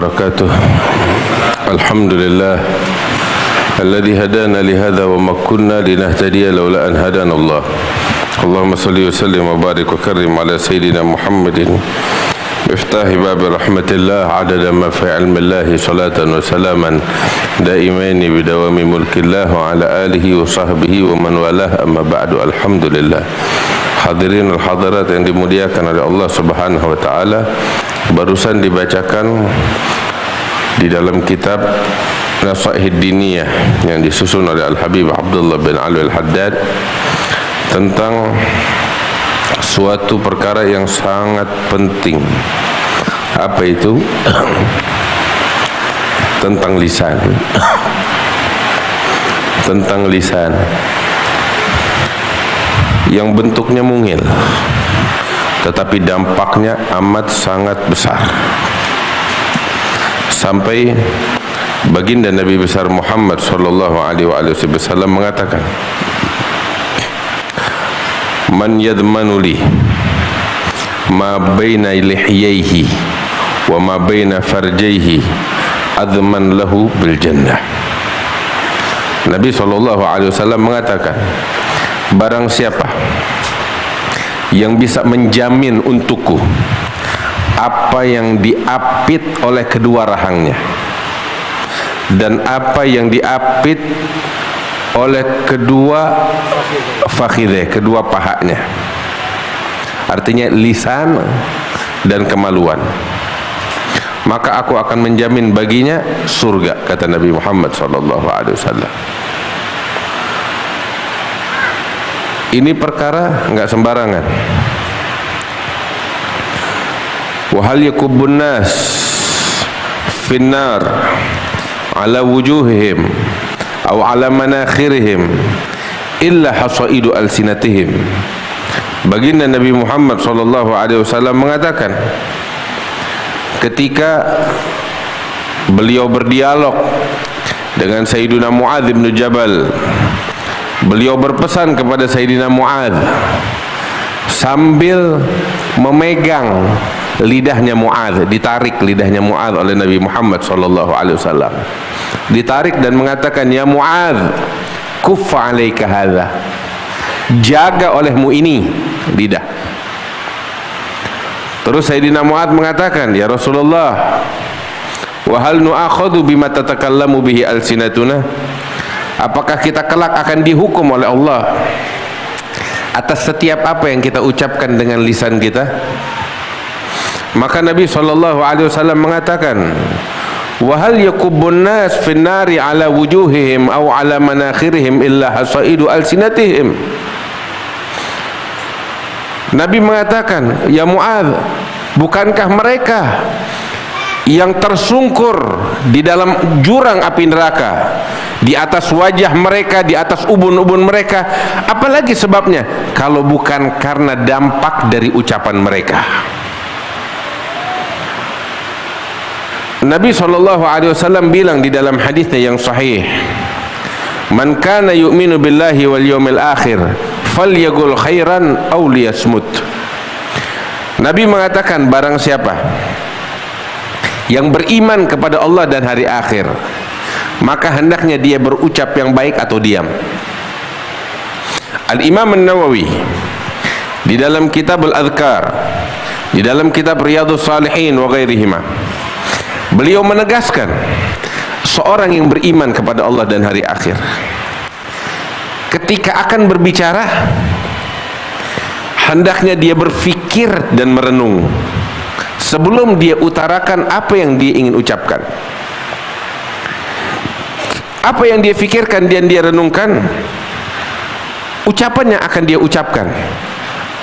وبركاته. الحمد لله الذي هدانا لهذا وما كنا لنهتدي لولا أن هدانا الله. اللهم صل وسلم وبارك وكرم على سيدنا محمد مفتاح باب رحمة الله عدد ما في علم الله صلاة وسلاما دائمين بدوام ملك الله وعلى آله وصحبه ومن والاه. أما بعد. Alhamdulillah. Hadirin al hadirat yang dimuliakan oleh Allah Subhanahu wa taala, barusan dibacakan di dalam kitab Nasaihid Diniyah yang disusun oleh Al-Habib Abdullah bin Alwi Al-Haddad tentang suatu perkara yang sangat penting. Apa itu? Tentang lisan. Tentang lisan yang bentuknya mungil, tetapi dampaknya amat sangat besar. Sampai baginda Nabi besar Muhammad sallallahu alaihi wasallam mengatakan, "Man yadmanu li ma baina lihyaihi wa ma baina farjaihi adman lahu bil jannah." Nabi sallallahu alaihi wasallam mengatakan, barang siapa yang bisa menjamin untukku apa yang diapit oleh kedua rahangnya dan apa yang diapit oleh kedua fakhideh, kedua pahanya, artinya lisan dan kemaluan, maka aku akan menjamin baginya surga, kata Nabi Muhammad SAW. Ini perkara enggak sembarangan. Wa hal yakubbun nas finnar ala wujuhihim aw ala manakhirihim illa hasaidu alsinatihim. Baginda Nabi Muhammad sallallahu alaihi wasallam mengatakan ketika beliau berdialog dengan Sayyidina Muadz bin Jabal, beliau berpesan kepada Sayyidina Muadz sambil memegang lidahnya Muadz, ditarik lidahnya Muadz oleh Nabi Muhammad sallallahu alaihi wasallam. Ditarik dan mengatakan, "Ya Muadz, kuffa 'alaika hadza." Jaga olehmu ini lidah. Terus Sayyidina Muadz mengatakan, "Ya Rasulullah, wa hal nu'akhadhu bima tatakallamu bihi alsinatuna?" Apakah kita kelak akan dihukum oleh Allah atas setiap apa yang kita ucapkan dengan lisan kita? Maka Nabi SAW mengatakan, wa hal yakubbun nas fin nari ala wujuhihim aw ala manakhirihim illa hasaidu alsinatihim. Nabi mengatakan, ya Muadz, bukankah mereka yang tersungkur di dalam jurang api neraka, di atas wajah mereka, di atas ubun-ubun mereka, apalagi sebabnya kalau bukan karena dampak dari ucapan mereka. Nabi SAW bilang di dalam hadisnya yang sahih, "Man kana yu'minu billahi wal yawmil akhir falyaqul khairan aw liyasmut." Nabi mengatakan, barang siapa yang beriman kepada Allah dan hari akhir, maka hendaknya dia berucap yang baik atau diam. Al-Imam An-Nawawi di dalam kitab Al-Adhkar, di dalam kitab Riyadhus Shalihin wa ghairihima, beliau menegaskan seorang yang beriman kepada Allah dan hari akhir ketika akan berbicara hendaknya dia berfikir dan merenung sebelum dia utarakan apa yang dia ingin ucapkan. Apa yang dia fikirkan dan dia renungkan, ucapannya akan dia ucapkan.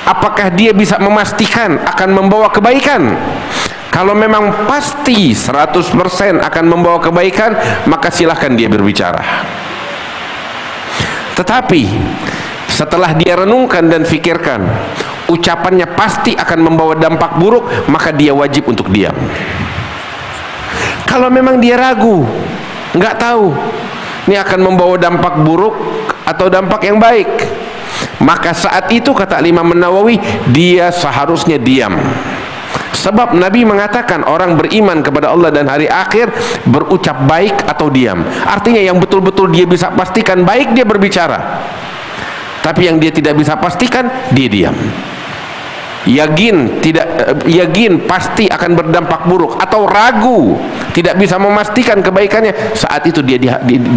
Apakah dia bisa memastikan akan membawa kebaikan? Kalau memang pasti 100% akan membawa kebaikan, maka silahkan dia berbicara. Tetapi setelah dia renungkan dan fikirkan, ucapannya pasti akan membawa dampak buruk, maka dia wajib untuk diam. Kalau memang dia ragu, nggak tahu ini akan membawa dampak buruk atau dampak yang baik, maka saat itu kata Imam Nawawi, dia seharusnya diam Sebab Nabi mengatakan orang beriman kepada Allah dan hari akhir berucap baik atau diam. Artinya yang betul-betul dia bisa pastikan baik, dia berbicara. Tapi yang dia tidak bisa pastikan, dia diam. Yakin pasti akan berdampak buruk, atau ragu tidak bisa memastikan kebaikannya, saat itu dia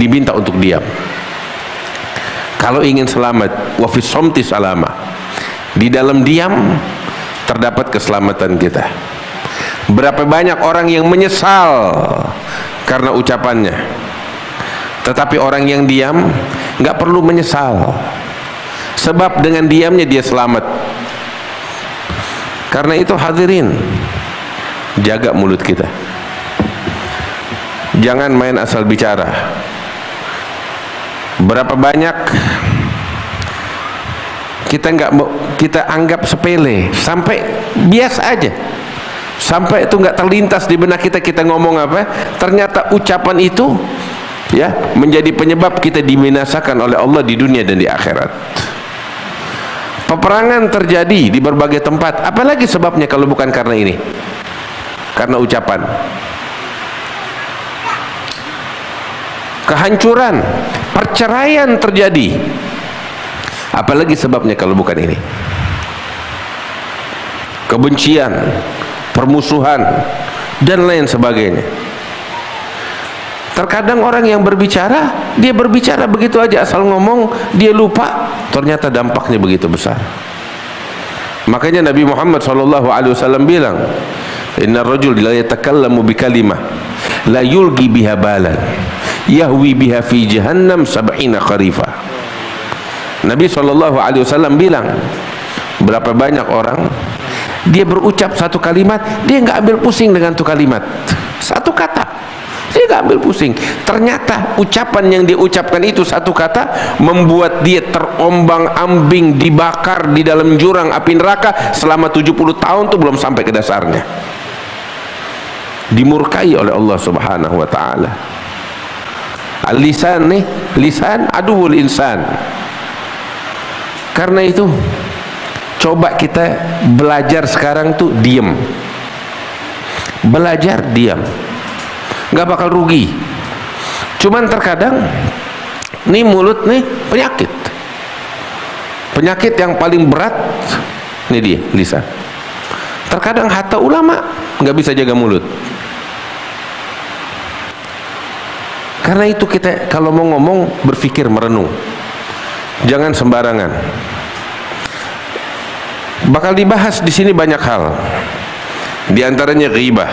diminta untuk diam. Kalau ingin selamat, wa fi somti salama, di dalam diam terdapat keselamatan kita. Berapa banyak orang yang menyesal karena ucapannya, tetapi orang yang diam nggak perlu menyesal, sebab dengan diamnya dia selamat. Karena itu hadirin, jaga mulut kita, jangan main asal bicara. Berapa banyak kita anggap sepele, sampai biasa aja, sampai itu nggak terlintas di benak kita, kita ngomong apa, ternyata ucapan itu ya menjadi penyebab kita dibinasakan oleh Allah di dunia dan di akhirat. Peperangan terjadi di berbagai tempat, apalagi sebabnya kalau bukan karena ini, karena ucapan. Kehancuran, perceraian terjadi, apalagi sebabnya kalau bukan ini. Kebencian, permusuhan, dan lain sebagainya. Terkadang orang yang berbicara, dia berbicara begitu aja asal ngomong, dia lupa ternyata dampaknya begitu besar. Makanya Nabi Muhammad SAW bilang, inna rajul la yatakallamu bi kalimah la yulgi biha balan yahwi biha fi jahannam sab'ina kharifa. Nabi SAW bilang, berapa banyak orang dia berucap satu kalimat, dia nggak ambil pusing dengan satu kalimat, satu kata, dia nggak ambil pusing. Ternyata ucapan yang dia ucapkan itu, satu kata, membuat dia terombang-ambing, dibakar di dalam jurang api neraka selama 70 tahun tuh belum sampai ke dasarnya, dimurkai oleh Allah Subhanahu wa ta'ala. Al-lisan nih, lisan aduwwul insan. Karena itu coba kita belajar sekarang tuh diam, belajar diam, nggak bakal rugi. Cuman terkadang nih mulut nih penyakit yang paling berat nih dia lisan. Terkadang hatta ulama nggak bisa jaga mulut. Karena itu kita kalau mau ngomong berpikir, merenung, jangan sembarangan. Bakal dibahas di sini banyak hal, di antaranya ghibah,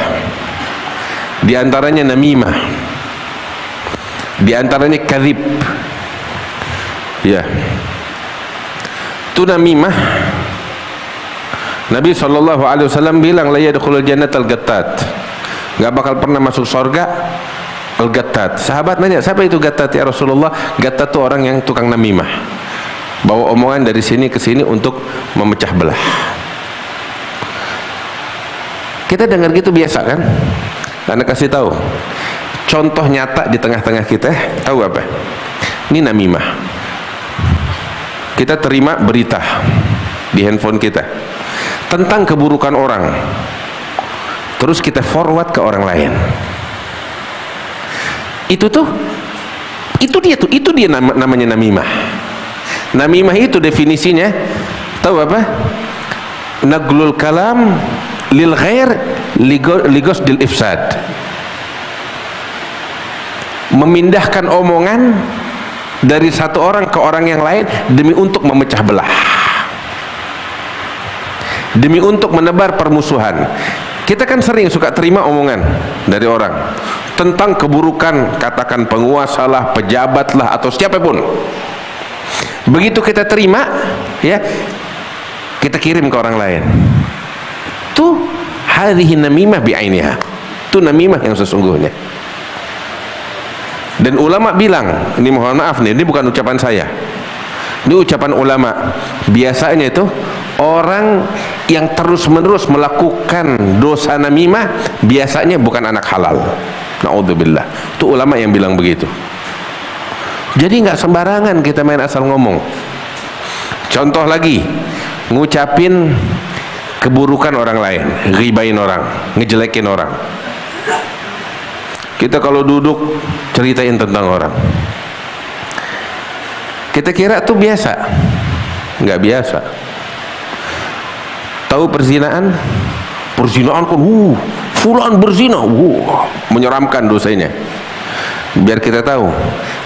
di antaranya namimah, di antaranya kadzib. Ya, itu namimah. Nabi SAW bilang, la yadkhulul jannatal gattat, nggak bakal pernah masuk surga al-gattat. Sahabat nanya, siapa itu gattat ya Rasulullah? Gattat itu orang yang tukang namimah, bawa omongan dari sini ke sini untuk memecah belah. Kita dengar gitu biasa kan? Anda kasih tahu contoh nyata di tengah-tengah kita, tahu apa? Ini namimah. Kita terima berita di handphone kita tentang keburukan orang, terus kita forward ke orang lain. Itu dia namanya namimah. Namimah itu definisinya, tahu apa? Naglul kalam lil ghair ligos dil ifsad. Memindahkan omongan dari satu orang ke orang yang lain demi untuk memecah belah, demi untuk menebar permusuhan. Kita kan sering suka terima omongan dari orang tentang keburukan, katakan penguasa lah, pejabat lah, atau siapapun. Begitu kita terima, ya, kita kirim ke orang lain. Tuh hadhihi namimah bi'ainiha. Itu namimah yang sesungguhnya. Dan ulama bilang, ini mohon maaf nih, ini bukan ucapan saya, ini ucapan ulama. Biasanya itu orang yang terus-menerus melakukan dosa namimah biasanya bukan anak halal. Na'udzubillah. Itu ulama yang bilang begitu. Jadi nggak sembarangan kita main asal ngomong. Contoh lagi, ngucapin keburukan orang lain, ghibain orang, ngejelekin orang. Kita kalau duduk ceritain tentang orang, kita kira tuh biasa. Nggak biasa. Tahu perzinaan? Perzinaan kan, fulan berzina, menyeramkan dosanya. Biar kita tahu,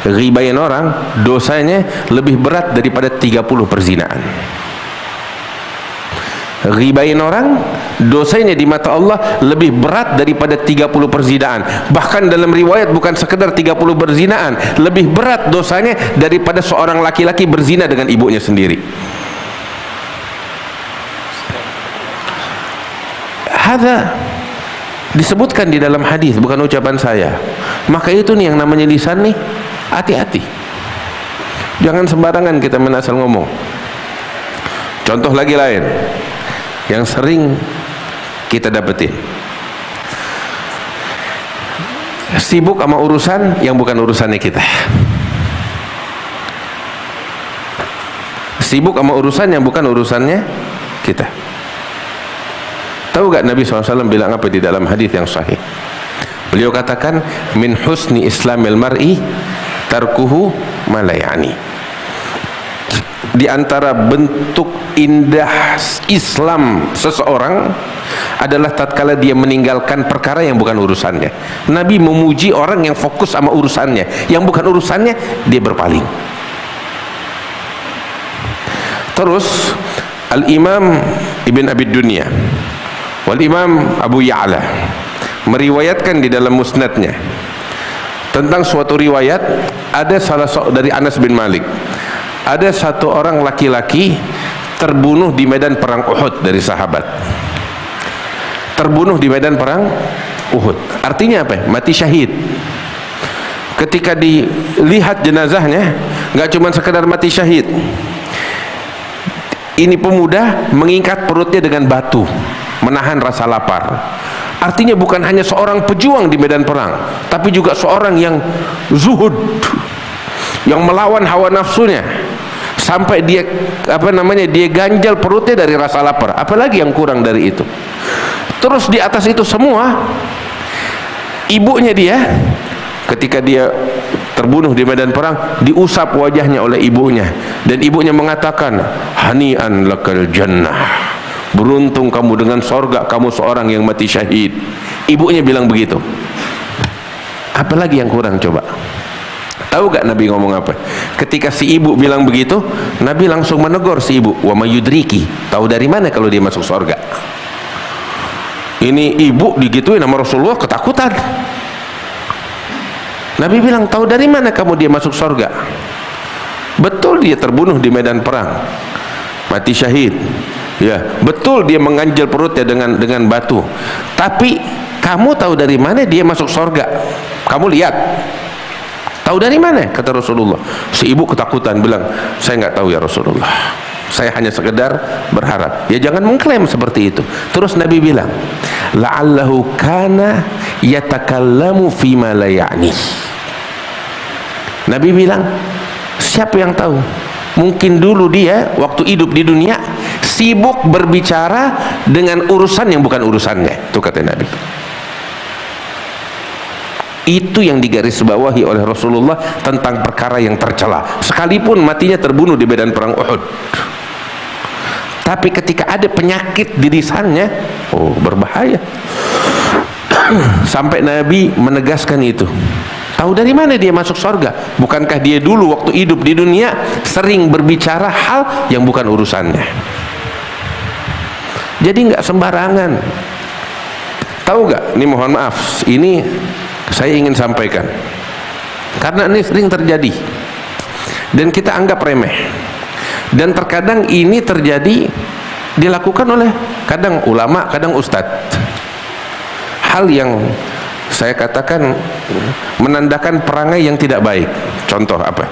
ghibain orang dosanya lebih berat daripada 30 perzinaan. Ghibain orang dosanya di mata Allah lebih berat daripada 30 perzinaan. Bahkan dalam riwayat bukan sekedar 30 perzinaan, lebih berat dosanya daripada seorang laki-laki berzina dengan ibunya sendiri. Hadza disebutkan di dalam hadis, bukan ucapan saya. Maka itu nih yang namanya lisan nih, hati-hati. Jangan sembarangan kita menasal ngomong. Contoh lagi lain yang sering kita dapetin, sibuk sama urusan yang bukan urusannya kita. Sibuk sama urusan yang bukan urusannya kita. Tahu gak Nabi SAW bilang apa di dalam hadis yang sahih? Beliau katakan, min husni islamil mar'i tarkuhu ma la ya'ni. Di antara bentuk indah Islam seseorang adalah tatkala dia meninggalkan perkara yang bukan urusannya. Nabi memuji orang yang fokus sama urusannya, yang bukan urusannya dia berpaling. Terus Al-Imam Ibn Abi Dunya wal Imam Abu Ya'la meriwayatkan di dalam musnadnya tentang suatu riwayat, ada salah seorang dari Anas bin Malik, ada satu orang laki-laki terbunuh di medan perang Uhud dari sahabat. Terbunuh di medan perang Uhud. Artinya apa? Mati syahid. Ketika dilihat jenazahnya, nggak cuma sekedar mati syahid. Ini pemuda mengikat perutnya dengan batu, menahan rasa lapar. Artinya bukan hanya seorang pejuang di medan perang, tapi juga seorang yang zuhud, yang melawan hawa nafsunya sampai dia dia ganjal perutnya dari rasa lapar. Apalagi yang kurang dari itu? Terus di atas itu semua, ibunya dia ketika dia terbunuh di medan perang diusap wajahnya oleh ibunya, dan ibunya mengatakan, hani'an lakal jannah, beruntung kamu dengan sorga, kamu seorang yang mati syahid. Ibunya bilang begitu. Apalagi yang kurang coba? Tahu gak Nabi ngomong apa? Ketika si ibu bilang begitu, Nabi langsung menegur si ibu, wa mayudriki, tahu dari mana kalau dia masuk sorga? Ini ibu digituin sama Rasulullah, ketakutan. Nabi bilang, tahu dari mana kamu dia masuk sorga? Betul dia terbunuh di medan perang, mati syahid, ya betul dia mengganjal perutnya dengan batu, tapi kamu tahu dari mana dia masuk sorga? Kamu lihat, tahu dari mana? Kata Rasulullah. Si ibu ketakutan bilang, saya nggak tahu ya Rasulullah, saya hanya sekedar berharap. Ya jangan mengklaim seperti itu. Terus Nabi bilang, la'allahu kana yatakallamu fima la ya'ni. Nabi bilang, siapa yang tahu, mungkin dulu dia waktu hidup di dunia sibuk berbicara dengan urusan yang bukan urusannya. Itu kata Nabi. Itu yang digarisbawahi oleh Rasulullah tentang perkara yang tercela, sekalipun matinya terbunuh di medan perang Uhud. Tapi ketika ada penyakit di lisannya, oh berbahaya. Sampai Nabi menegaskan itu. Tahu dari mana dia masuk surga? Bukankah dia dulu waktu hidup di dunia sering berbicara hal yang bukan urusannya? Jadi nggak sembarangan. Tahu nggak? Ini mohon maaf, ini saya ingin sampaikan karena ini sering terjadi dan kita anggap remeh, dan terkadang ini terjadi dilakukan oleh kadang ulama, kadang ustadz. Hal yang saya katakan menandakan perangai yang tidak baik. Contoh apa?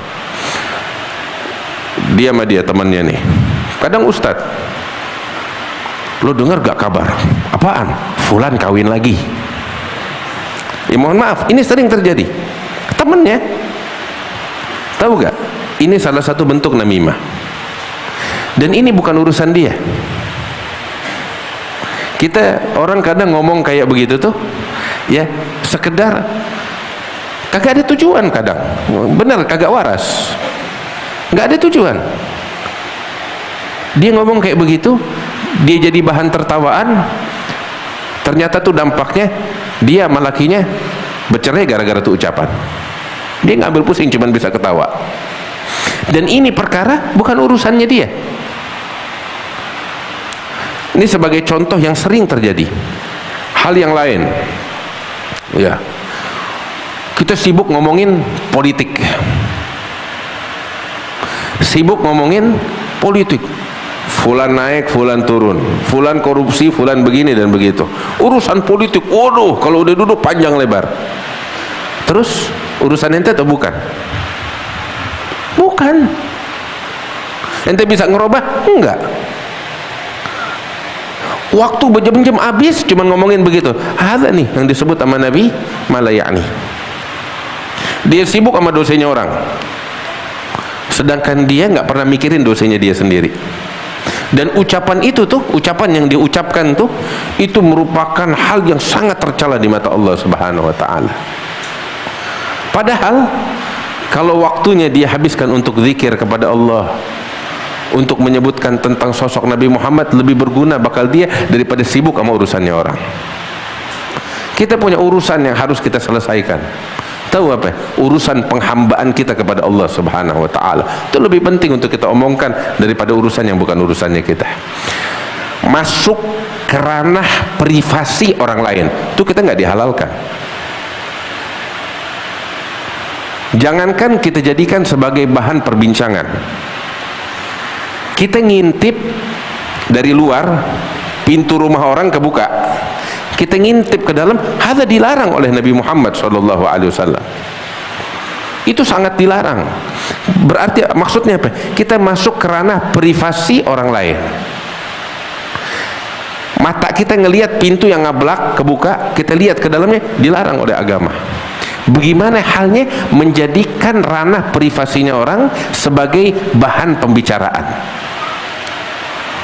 Dia sama dia temannya nih, kadang ustadz, lo dengar gak kabar? Apaan? Fulan kawin lagi. Ya mohon maaf, ini sering terjadi. Temennya, tahu gak? Ini salah satu bentuk namimah. Dan ini bukan urusan dia. Kita orang kadang ngomong kayak begitu tuh ya sekedar kagak ada tujuan, kadang bener kagak waras, nggak ada tujuan. Dia ngomong kayak begitu, dia jadi bahan tertawaan, ternyata tuh dampaknya dia sama lakinya bercerai gara-gara tuh ucapan. Dia ngambil pusing, cuman bisa ketawa. Dan ini perkara bukan urusannya dia. Ini sebagai contoh yang sering terjadi. Hal yang lain, ya, kita sibuk ngomongin politik, sibuk ngomongin politik. Fulan naik, fulan turun, fulan korupsi, fulan begini dan begitu. Urusan politik, waduh, kalau udah duduk panjang lebar. Terus urusan ente atau bukan? Bukan. Ente bisa ngerubah? Enggak. Waktu berjam-jam habis cuma ngomongin begitu. Ada nih yang disebut sama Nabi malayani. Dia sibuk sama dosanya orang, sedangkan dia nggak pernah mikirin dosanya dia sendiri. Dan ucapan itu tuh, ucapan yang diucapkan tuh, itu merupakan hal yang sangat tercela di mata Allah Subhanahu wa taala. Padahal kalau waktunya dia habiskan untuk zikir kepada Allah, untuk menyebutkan tentang sosok Nabi Muhammad, lebih berguna bakal dia daripada sibuk sama urusannya orang. Kita punya urusan yang harus kita selesaikan. Tahu apa? Urusan penghambaan kita kepada Allah Subhanahu wa taala. Itu lebih penting untuk kita omongkan daripada urusan yang bukan urusannya kita. Masuk ke ranah privasi orang lain, itu kita nggak dihalalkan. Jangankan kita jadikan sebagai bahan perbincangan. Kita ngintip dari luar, pintu rumah orang kebuka, kita ngintip ke dalam, hadza dilarang oleh Nabi Muhammad SAW. Itu sangat dilarang. Berarti maksudnya apa? Kita masuk ke ranah privasi orang lain. Mata kita ngelihat pintu yang ngablak kebuka, kita lihat ke dalamnya, dilarang oleh agama. Bagaimana halnya menjadikan ranah privasinya orang sebagai bahan pembicaraan?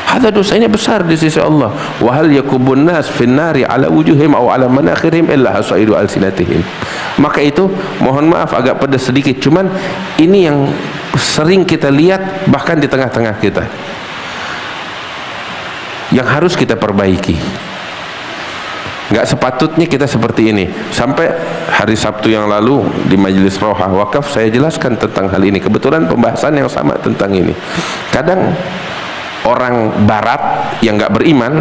Hadza dosanya besar di sisi Allah. Wa hal yakubun nas fin nari ala wujuhim aw ala manakhirihim illa hasaidu alsinatihim. Maka itu mohon maaf agak pedas sedikit, cuman ini yang sering kita lihat bahkan di tengah-tengah kita, yang harus kita perbaiki. Nggak sepatutnya kita seperti ini. Sampai hari Sabtu yang lalu di Majelis Roha Wakaf saya jelaskan tentang hal ini. Kebetulan pembahasan yang sama tentang ini. Kadang orang Barat yang nggak beriman,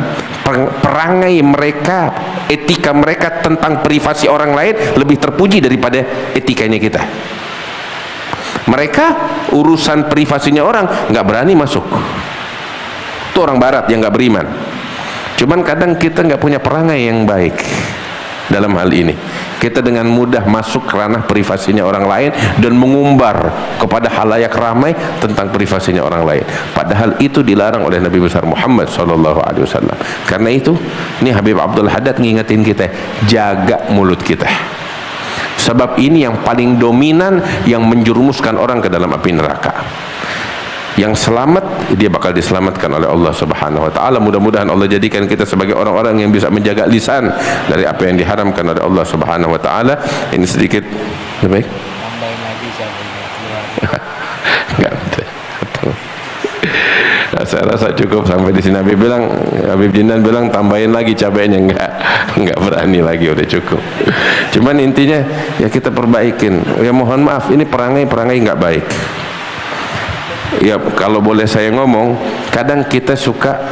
perangai mereka, etika mereka tentang privasi orang lain lebih terpuji daripada etikanya kita. Mereka urusan privasinya orang nggak berani masuk. Itu orang Barat yang nggak beriman. Cuman kadang kita nggak punya perangai yang baik dalam hal ini. Kita dengan mudah masuk ke ranah privasinya orang lain dan mengumbar kepada halayak ramai tentang privasinya orang lain. Padahal itu dilarang oleh Nabi besar Muhammad SAW. Karena itu, ini Habib Abdul Haddad ngingetin kita, jaga mulut kita. Sebab ini yang paling dominan yang menjerumuskan orang ke dalam api neraka. Yang selamat, dia bakal diselamatkan oleh Allah Subhanahu wa taala. Mudah-mudahan Allah jadikan kita sebagai orang-orang yang bisa menjaga lisan dari apa yang diharamkan oleh Allah Subhanahu wa taala. Ini sedikit baik. Tambahin lagi Enggak betul. Nah, saya rasa cukup sampai di sini. Habib Jinan bilang tambahin lagi cabainya, enggak berani lagi, udah cukup. Cuman intinya ya kita perbaikin. Ya mohon maaf, ini perangai enggak baik. Ya kalau boleh saya ngomong, kadang kita suka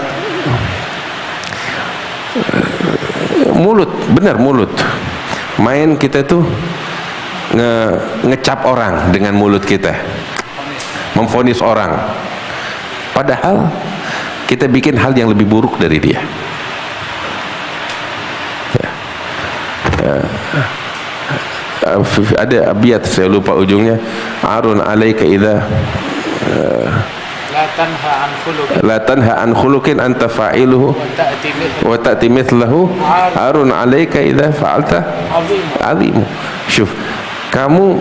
mulut, benar mulut. Main kita tuh ngecap orang dengan mulut kita, memvonis orang. Padahal kita bikin hal yang lebih buruk dari dia. Ada abiyat saya lupa ujungnya. Arun alaika idza la tanha an khuluqin anta fa'iluhu wa ta'ti mithlahu arun alaika idza fa'alta azimu. Syuf, kamu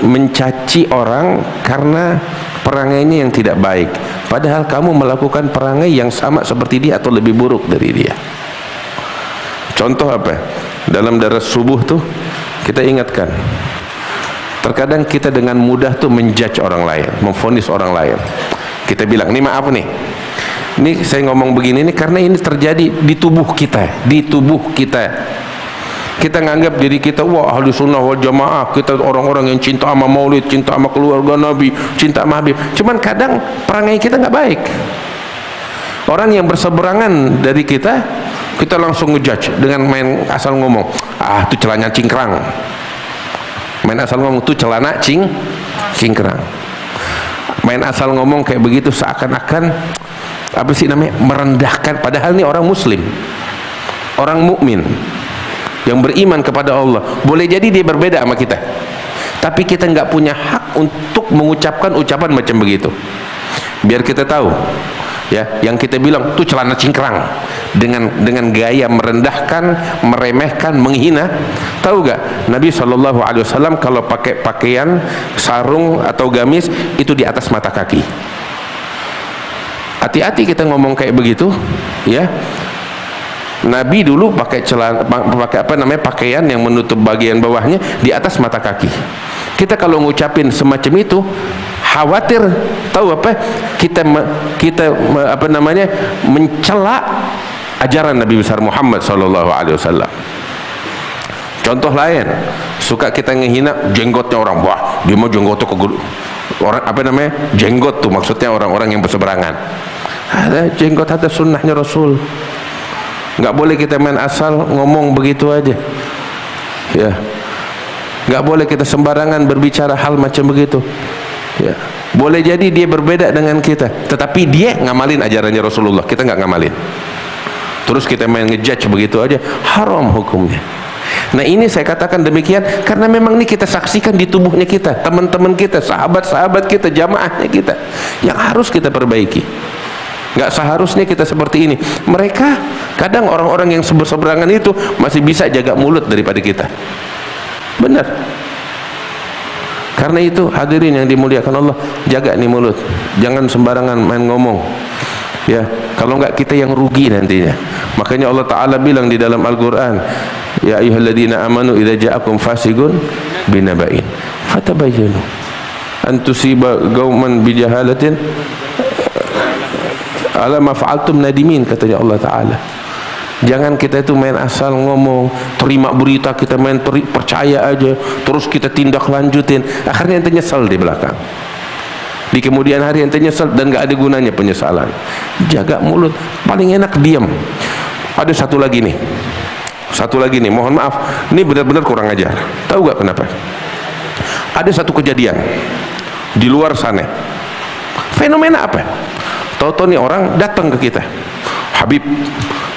mencaci orang karena perangainya yang tidak baik, padahal kamu melakukan perangai yang sama seperti dia atau lebih buruk dari dia. Contoh apa? Dalam daras subuh tuh kita ingatkan, terkadang kita dengan mudah tuh menjudge orang lain, memvonis orang lain. Kita bilang, ini maaf nih, ini saya ngomong begini nih karena ini terjadi di tubuh kita, di tubuh kita. Kita nganggap diri kita, wah ahli sunnah wal jamaah, kita orang-orang yang cinta sama maulid, cinta sama keluarga Nabi, cinta sama Habib. Cuman kadang perangai kita nggak baik. Orang yang berseberangan dari kita langsung ngejudge dengan main asal ngomong, ah itu celana cingkrang. Main asal ngomong tuh celana cingkrang. Main asal ngomong kayak begitu seakan-akan apa sih namanya, merendahkan, padahal ini orang muslim, orang mukmin yang beriman kepada Allah. Boleh jadi dia berbeda sama kita, tapi kita nggak punya hak untuk mengucapkan ucapan macam begitu. Biar kita tahu ya, yang kita bilang tuh celana cingkrang dengan gaya merendahkan, meremehkan, menghina. Tahu gak, Nabi SAW kalau pakai pakaian sarung atau gamis itu di atas mata kaki. Hati-hati kita ngomong kayak begitu ya. Nabi dulu pakai celana, pakai apa namanya, pakaian yang menutup bagian bawahnya di atas mata kaki. Kita kalau ngucapin semacam itu khawatir, tahu apa, kita apa namanya, mencela ajaran Nabi besar Muhammad SAW. Contoh lain, suka kita ngehina jenggotnya orang, wah dia mau jenggotnya ke orang, apa namanya, jenggot tuh maksudnya orang-orang yang berseberangan. Ada jenggot, ada sunnahnya Rasul. Nggak boleh kita main asal ngomong begitu aja ya. Nggak boleh kita sembarangan berbicara hal macam begitu ya. Boleh jadi dia berbeda dengan kita, tetapi dia ngamalin ajarannya Rasulullah, kita nggak ngamalin. Terus kita main ngejudge begitu aja, haram hukumnya. Nah ini saya katakan demikian karena memang ini kita saksikan di tubuhnya kita, teman-teman kita, sahabat-sahabat kita, jamaahnya kita, yang harus kita perbaiki. Nggak seharusnya kita seperti ini. Mereka kadang orang-orang yang berseberangan itu masih bisa jaga mulut daripada kita. Benar. Karena itu hadirin yang dimuliakan Allah, jaga nih mulut, jangan sembarangan main ngomong ya. Kalau nggak kita yang rugi nantinya. Makanya Allah Ta'ala bilang di dalam Al-Quran, ya ayyuhalladzina amanu idza ja'akum fasiqun binaba'in fatabayyanu an tusiba qauman bijahalatin ala ma fa'altum nadimin, katanya Allah Ta'ala. Jangan kita itu main asal ngomong, terima berita kita main percaya aja, terus kita tindak lanjutin, akhirnya ente nyesel di belakang, di kemudian hari ente nyesel dan gak ada gunanya penyesalan. Jaga mulut, paling enak diam. Ada satu lagi nih, mohon maaf, ini benar-benar kurang ajar. Tahu gak kenapa? Ada satu kejadian di luar sana, fenomena apa? Tahu-tahu nih orang datang ke kita, Habib,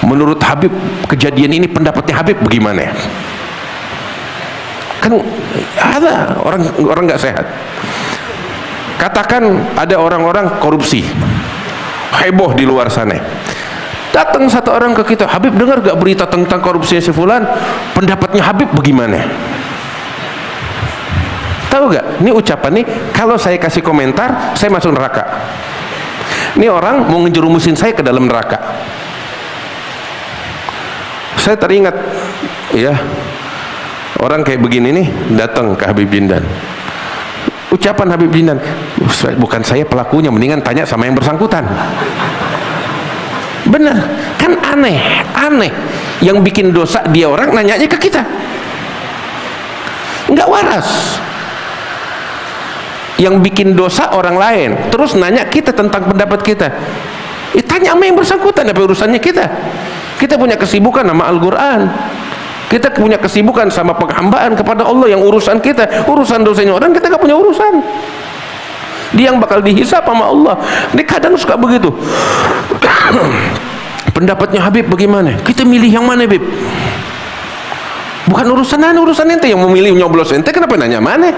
menurut Habib kejadian ini pendapatnya Habib bagaimana? Kan ada orang nggak sehat. Katakan ada orang-orang korupsi, heboh di luar sana. Datang satu orang ke kita, Habib dengar gak berita tentang korupsinya si fulan? Pendapatnya Habib bagaimana? Tahu gak? Ini ucapan nih, kalau saya kasih komentar, saya masuk neraka. Ini orang mau ngejerumusin saya ke dalam neraka. Saya teringat ya, orang kayak begini nih datang ke Habib Jindan. Ucapan Habib Jindan, bukan saya pelakunya, mendingan tanya sama yang bersangkutan. Benar, kan aneh. Yang bikin dosa dia orang nanyanya ke kita, nggak waras. Yang bikin dosa orang lain terus nanya kita tentang pendapat kita, tanya sama yang bersangkutan, apa urusannya kita? Kita punya kesibukan sama Al-Quran, kita punya kesibukan sama penghambaan kepada Allah. Yang urusan kita, urusan dosanya orang, kita gak punya urusan. Dia yang bakal dihisap sama Allah. Ini kadang suka begitu. Pendapatnya Habib bagaimana? Kita milih yang mana, Habib? Bukan urusan ente yang memilih nyoblos ente, kenapa nanya mana?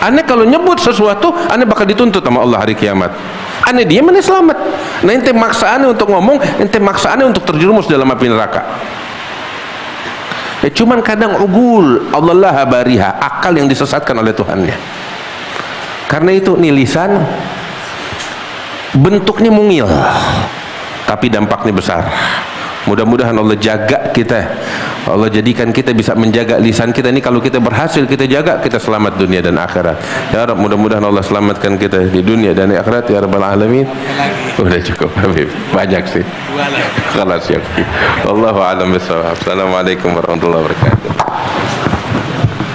Aneh kalau nyebut sesuatu, aneh bakal dituntut sama Allah hari kiamat. Aneh dia mana selamat. Nah ente maksa aneh untuk ngomong, ente maksa aneh untuk terjerumus dalam api neraka. Cuman kadang ugul Allah lah bariha, akal yang disesatkan oleh Tuhannya. Karena itu nih lisan bentuknya mungil, tapi dampaknya besar. Mudah-mudahan Allah jaga kita, Allah jadikan kita bisa menjaga lisan kita ini. Kalau kita berhasil kita jaga, kita selamat dunia dan akhirat. Ya Rabb, mudah-mudahan Allah selamatkan kita di dunia dan di akhirat ya Rabbal Alamin. Udah cukup Habib, banyak sih. Khalas ya. Wallahu a'lam bishawab. Assalamualaikum warahmatullahi wabarakatuh.